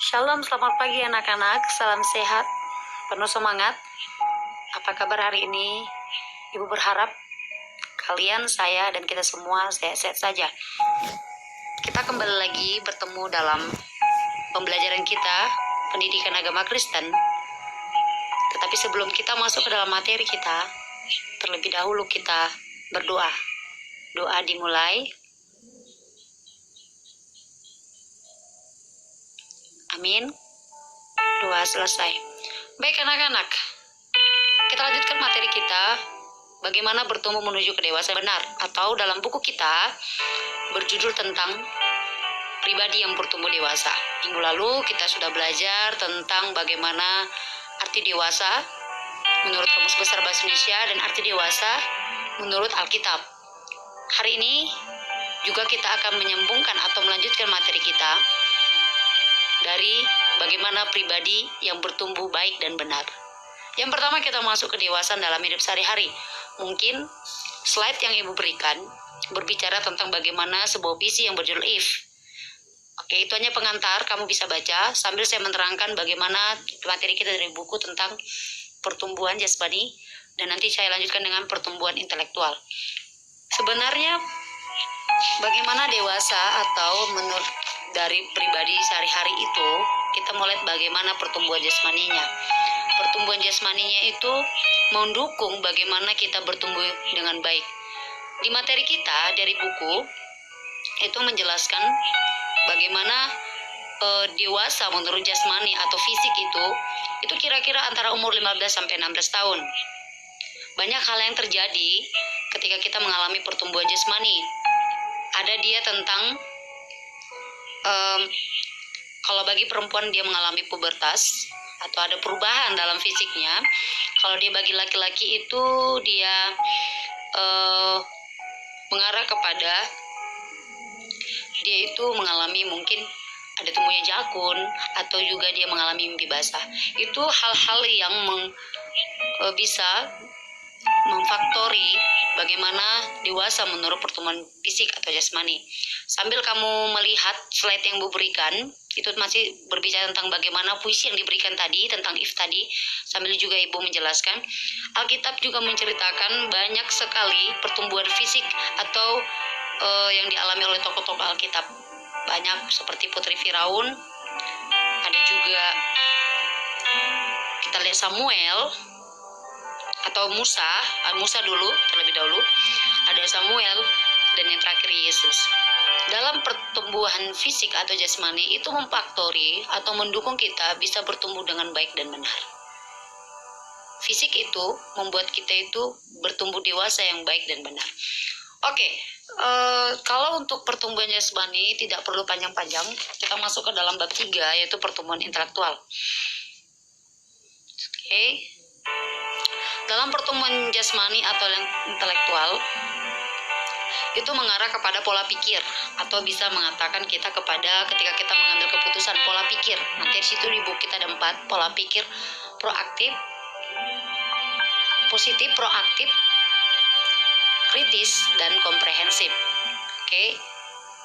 Shalom, selamat pagi anak-anak, salam sehat, penuh semangat. Apa kabar hari ini? Ibu berharap kalian, saya, dan kita semua sehat-sehat saja. Kita kembali lagi bertemu dalam pembelajaran kita, pendidikan agama Kristen. Tetapi sebelum kita masuk ke dalam materi kita, terlebih dahulu kita berdoa. Doa dimulai. Amin. Doa selesai. Baik anak-anak, kita lanjutkan materi kita, bagaimana bertumbuh menuju kedewasaan benar, atau dalam buku kita berjudul tentang pribadi yang bertumbuh dewasa. Minggu lalu kita sudah belajar tentang bagaimana arti dewasa menurut Kamus Besar Bahasa Indonesia dan arti dewasa menurut Alkitab. Hari ini juga kita akan menyambungkan atau melanjutkan materi kita dari bagaimana pribadi yang bertumbuh baik dan benar. Yang pertama, kita masuk ke kedewasaan dalam hidup sehari-hari. Mungkin slide yang Ibu berikan berbicara tentang bagaimana sebuah visi yang berjudul If. Oke, itu hanya pengantar, kamu bisa baca sambil saya menerangkan bagaimana materi kita dari buku tentang pertumbuhan jasmani, dan nanti saya lanjutkan dengan pertumbuhan intelektual. Sebenarnya bagaimana dewasa atau menurut dari pribadi sehari-hari itu, kita mulai bagaimana pertumbuhan jasmaninya. Pertumbuhan jasmaninya itu mendukung bagaimana kita bertumbuh dengan baik. Di materi kita dari buku itu menjelaskan bagaimana dewasa menurut jasmani atau fisik itu kira-kira antara umur 15 sampai 16 tahun. Banyak hal yang terjadi ketika kita mengalami pertumbuhan jasmani. Ada dia tentang kalau bagi perempuan dia mengalami pubertas atau ada perubahan dalam fisiknya. Kalau dia bagi laki-laki itu dia mengarah kepada dia itu mengalami mungkin ada temunya jakun, atau juga dia mengalami mimpi basah. Itu hal-hal yang bisa memfaktori bagaimana dewasa menurut pertumbuhan fisik atau jasmani. Sambil kamu melihat slide yang Ibu berikan, itu masih berbicara tentang bagaimana puisi yang diberikan tadi, tentang If tadi, sambil juga Ibu menjelaskan. Alkitab juga menceritakan banyak sekali pertumbuhan fisik atau yang dialami oleh tokoh-tokoh Alkitab. Banyak seperti Putri Firaun, ada juga kita lihat Samuel, atau Musa dulu, terlebih dahulu, ada Samuel, dan yang terakhir Yesus. Dalam pertumbuhan fisik atau jasmani itu memfaktori atau mendukung kita bisa bertumbuh dengan baik dan benar. Fisik itu membuat kita itu bertumbuh dewasa yang baik dan benar. Oke, kalau untuk pertumbuhan jasmani tidak perlu panjang-panjang, kita masuk ke dalam bab 3, yaitu pertumbuhan intelektual. Oke. Dalam pertumbuhan jasmani atau intelektual itu mengarah kepada pola pikir, atau bisa mengatakan kita kepada ketika kita mengambil keputusan pola pikir. Nanti di situ di buku kita ada 4 pola pikir: proaktif, positif, proaktif, kritis, dan komprehensif. Oke,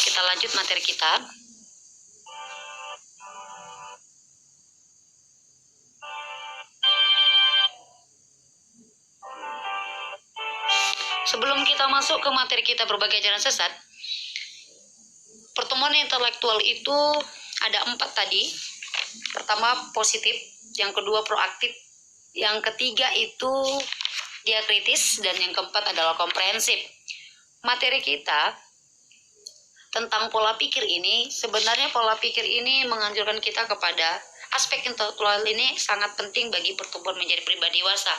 kita lanjut materi kita. Sebelum kita masuk ke materi kita berbagai ajaran sesat, pertumbuhan intelektual itu ada 4 tadi. Pertama positif, yang kedua proaktif, yang ketiga itu dia kritis, dan yang keempat adalah komprehensif. Materi kita tentang pola pikir ini, sebenarnya pola pikir ini menganjurkan kita kepada aspek intelektual ini sangat penting bagi pertumbuhan menjadi pribadi dewasa.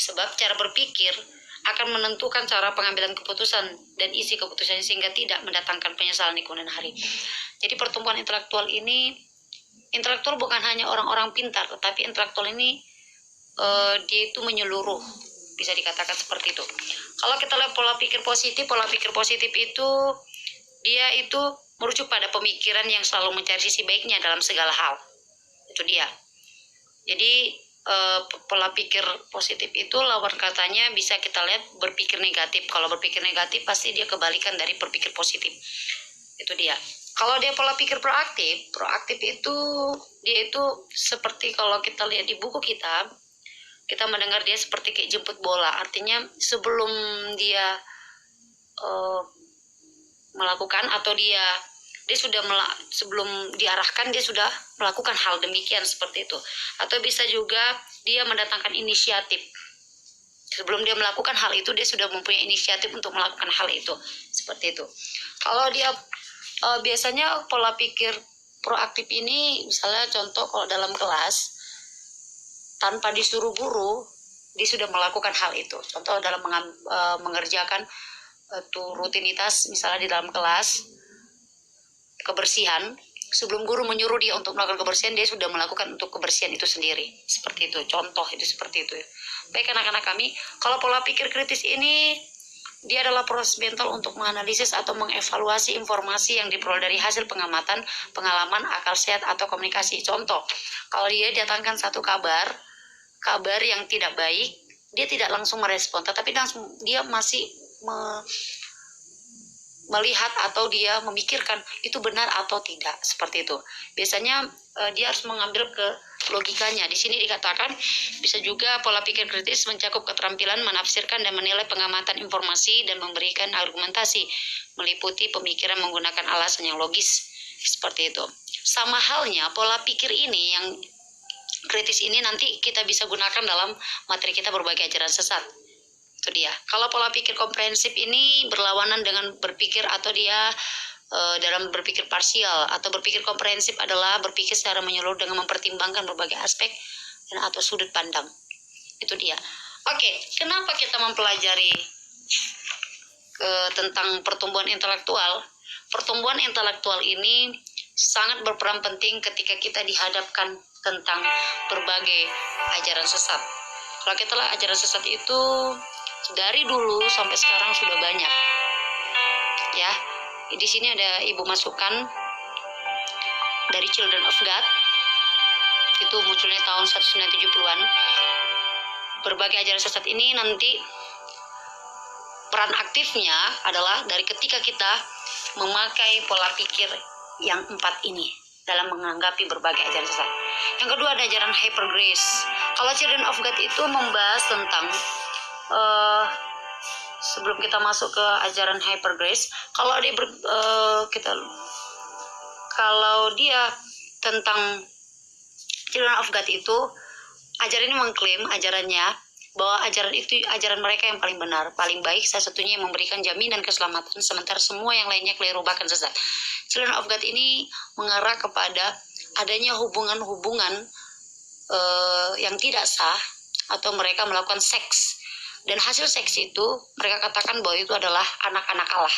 Sebab cara berpikir akan menentukan cara pengambilan keputusan dan isi keputusannya, sehingga tidak mendatangkan penyesalan di kemudian hari. Jadi pertumbuhan intelektual ini, intelektual bukan hanya orang-orang pintar, tetapi intelektual ini dia itu menyeluruh, bisa dikatakan seperti itu. Kalau kita lihat pola pikir positif itu dia itu merujuk pada pemikiran yang selalu mencari sisi baiknya dalam segala hal. Itu dia. Jadi pola pikir positif itu lawan katanya bisa kita lihat berpikir negatif. Kalau berpikir negatif pasti dia kebalikan dari berpikir positif. Itu dia. Kalau dia pola pikir proaktif, proaktif itu dia itu seperti kalau kita lihat di buku kita mendengar dia seperti kayak jemput bola. Artinya sebelum dia melakukan atau dia sudah sebelum diarahkan dia sudah melakukan hal demikian seperti itu. Atau bisa juga dia mendatangkan inisiatif. Sebelum dia melakukan hal itu dia sudah mempunyai inisiatif untuk melakukan hal itu. Seperti itu. Kalau dia biasanya pola pikir proaktif ini, misalnya contoh kalau dalam kelas tanpa disuruh guru dia sudah melakukan hal itu. Contoh dalam mengerjakan rutinitas, misalnya di dalam kelas kebersihan, sebelum guru menyuruh dia untuk melakukan kebersihan, dia sudah melakukan untuk kebersihan itu sendiri. Seperti itu, contoh itu seperti itu. Baik anak-anak kami, kalau pola pikir kritis ini dia adalah proses mental untuk menganalisis atau mengevaluasi informasi yang diperoleh dari hasil pengamatan, pengalaman, akal sehat, atau komunikasi. Contoh, kalau dia datangkan satu kabar yang tidak baik, dia tidak langsung merespon, tetapi langsung dia masih melihat atau dia memikirkan itu benar atau tidak, seperti itu. Biasanya dia harus mengambil ke logikanya. Di sini dikatakan bisa juga pola pikir kritis mencakup keterampilan menafsirkan dan menilai pengamatan informasi dan memberikan argumentasi, meliputi pemikiran menggunakan alasan yang logis, seperti itu. Sama halnya pola pikir ini yang kritis ini nanti kita bisa gunakan dalam materi kita berbagai ajaran sesat. Itu dia. Kalau pola pikir komprehensif ini berlawanan dengan berpikir atau dia dalam berpikir parsial, atau berpikir komprehensif adalah berpikir secara menyeluruh dengan mempertimbangkan berbagai aspek dan atau sudut pandang. Itu dia. Oke, kenapa kita mempelajari tentang pertumbuhan intelektual? Pertumbuhan intelektual ini sangat berperan penting ketika kita dihadapkan tentang berbagai ajaran sesat. Kalau kita lihat ajaran sesat itu dari dulu sampai sekarang sudah banyak. Ya, di sini ada ibu masukan dari Children of God. Itu munculnya tahun 1970-an. Berbagai ajaran sesat ini nanti peran aktifnya adalah dari ketika kita memakai pola pikir yang 4 ini dalam menanggapi berbagai ajaran sesat. Yang kedua ada ajaran hyper grace. Kalau Children of God itu membahas tentang sebelum kita masuk ke ajaran hyper grace, kalau dia tentang Children of God itu, ajaran ini mengklaim ajarannya bahwa ajaran itu ajaran mereka yang paling benar, paling baik, salah satunya yang memberikan jaminan keselamatan, sementara semua yang lainnya keliru bahkan sesat. Children of God ini mengarah kepada adanya hubungan-hubungan yang tidak sah, atau mereka melakukan seks, dan hasil seks itu mereka katakan bahwa itu adalah anak-anak Allah.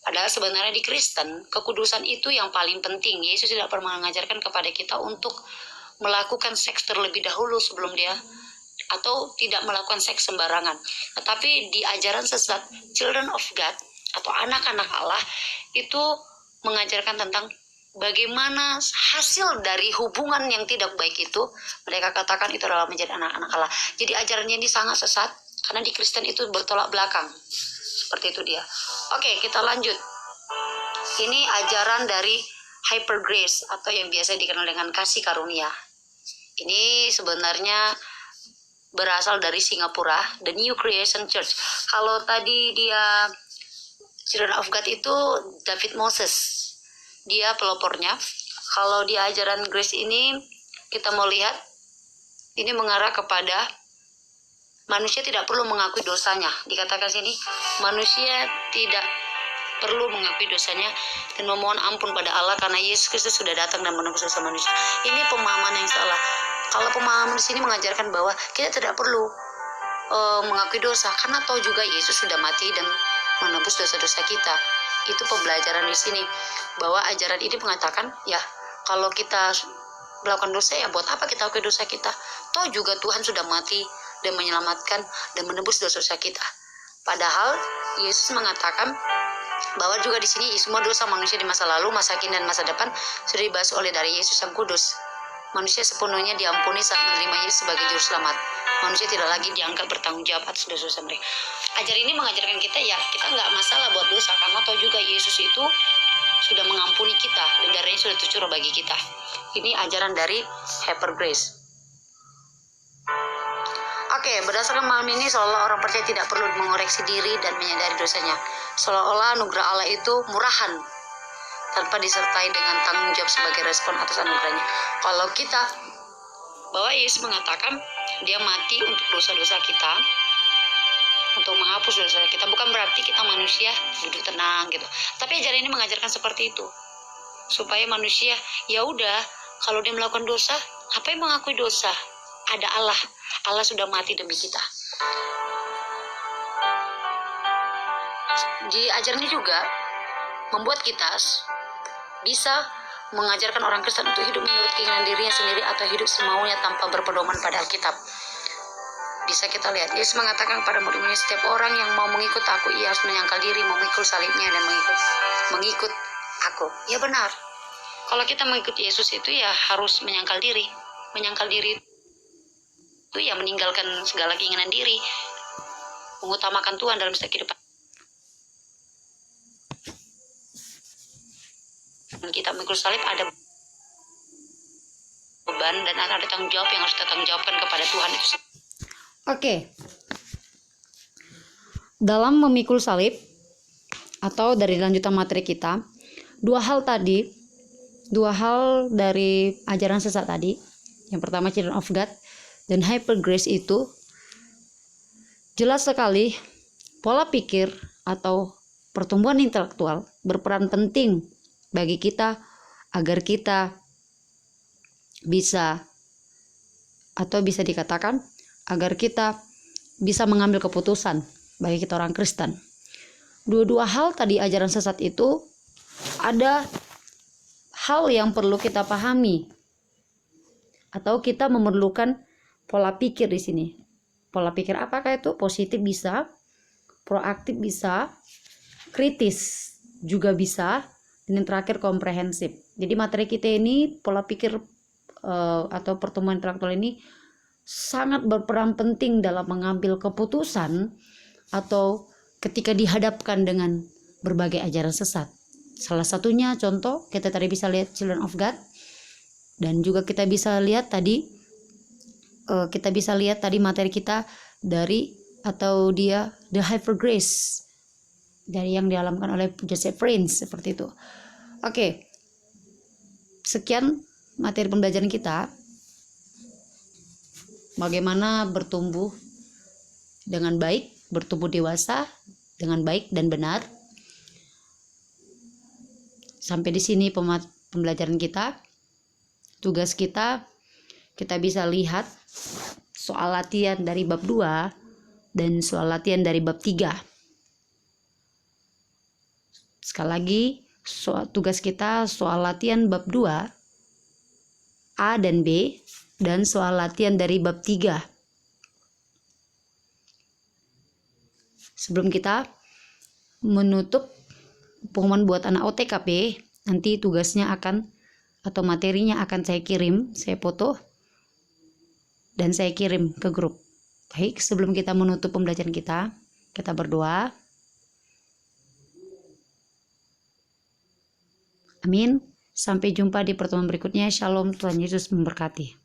Padahal sebenarnya di Kristen, kekudusan itu yang paling penting. Yesus tidak pernah mengajarkan kepada kita untuk melakukan seks terlebih dahulu sebelum dia, atau tidak melakukan seks sembarangan. Tetapi di ajaran sesat Children of God atau anak-anak Allah itu mengajarkan tentang bagaimana hasil dari hubungan yang tidak baik itu, mereka katakan itu adalah menjadi anak-anak Allah. Jadi ajarannya ini sangat sesat karena di Kristen itu bertolak belakang. Seperti itu dia. Oke, kita lanjut. Ini ajaran dari hyper grace atau yang biasa dikenal dengan kasih karunia. Ini sebenarnya berasal dari Singapura, The New Creation Church. Kalau tadi dia Children of God itu David Moses, dia pelopornya. Kalau di ajaran grace ini kita mau lihat, ini mengarah kepada manusia tidak perlu mengakui dosanya. Dikatakan sini, manusia tidak perlu mengakui dosanya dan memohon ampun pada Allah karena Yesus Kristus sudah datang dan menebus dosa manusia. Ini pemahaman yang salah. Kalau pemahaman di sini mengajarkan bahwa kita tidak perlu mengakui dosa karena tahu juga Yesus sudah mati dan menebus dosa-dosa kita. Itu pembelajaran di sini, bahwa ajaran ini mengatakan ya kalau kita melakukan dosa, ya buat apa kita akui dosa kita? Toh juga Tuhan sudah mati dan menyelamatkan dan menebus dosa-dosa kita. Padahal Yesus mengatakan bahwa juga di sini semua dosa manusia di masa lalu, masa kini dan masa depan sudah dibahas oleh dari Yesus yang kudus. Manusia sepenuhnya diampuni saat menerima Yesus sebagai juru selamat. Manusia tidak lagi diangkat bertanggung jawab atas dosa-dosa mereka. Ajaran ini mengajarkan kita ya kita nggak masalah buat dosa, karena tahu juga Yesus itu sudah mengampuni kita dan darahnya sudah tercurah bagi kita. Ini ajaran dari Hyper Grace. Oke, berdasarkan malam ini seolah orang percaya tidak perlu mengoreksi diri dan menyadari dosanya. Seolah-olah anugerah Allah itu murahan tanpa disertai dengan tanggung jawab sebagai respon atas anugerahnya. Kalau kita, bahwa Yesus mengatakan dia mati untuk dosa-dosa kita, untuk menghapus dosa kita, bukan berarti kita manusia duduk tenang gitu. Tapi ajaran ini mengajarkan seperti itu, supaya manusia ya udah, kalau dia melakukan dosa, apa yang mengakui dosa? Ada Allah, Allah sudah mati demi kita. Di ajaran ini juga membuat kita bisa mengajarkan orang Kristen untuk hidup menurut keinginan dirinya sendiri atau hidup semaunya tanpa berpedoman pada Alkitab. Bisa kita lihat, Yesus mengatakan kepada murid-muridnya, setiap orang yang mau mengikut aku, ia harus menyangkal diri, memikul salibnya, dan mengikut aku. Ya benar. Kalau kita mengikut Yesus itu ya harus menyangkal diri. Menyangkal diri itu ya meninggalkan segala keinginan diri, mengutamakan Tuhan dalam setiap kehidupan. Kita mengikut salib ada beban dan ada tanggung jawab yang harus kita tanggung jawabkan kepada Tuhan itu. Oke. Dalam memikul salib atau dari lanjutan materi kita, dua hal dari ajaran sesat tadi. Yang pertama Children of God dan Hyper Grace itu jelas sekali pola pikir atau pertumbuhan intelektual berperan penting bagi kita agar kita bisa, atau bisa dikatakan agar kita bisa mengambil keputusan bagi kita orang Kristen. Dua-dua hal tadi ajaran sesat itu ada hal yang perlu kita pahami, atau kita memerlukan pola pikir di sini. Pola pikir apakah itu? Positif bisa, proaktif bisa, kritis juga bisa, dan yang terakhir komprehensif. Jadi materi kita ini pola pikir atau pertumbuhan intelektual ini sangat berperan penting dalam mengambil keputusan atau ketika dihadapkan dengan berbagai ajaran sesat. Salah satunya contoh kita tadi bisa lihat Children of God, dan juga kita bisa lihat tadi materi kita dari atau dia The Hyper Grace dari yang dialamkan oleh Joseph Prince seperti itu. Oke. Sekian materi pembelajaran kita. Bagaimana bertumbuh dengan baik, bertumbuh dewasa dengan baik dan benar. Sampai di sini pembelajaran kita. Tugas kita bisa lihat soal latihan dari bab 2 dan soal latihan dari bab 3. Sekali lagi, tugas kita soal latihan bab 2 A dan B, dan soal latihan dari bab 3. Sebelum kita menutup pengumuman buat anak OTKP, nanti tugasnya akan atau materinya akan saya kirim, saya foto dan saya kirim ke grup. Baik, sebelum kita menutup pembelajaran kita berdoa. Amin. Sampai jumpa di pertemuan berikutnya. Shalom, Tuhan Yesus memberkati.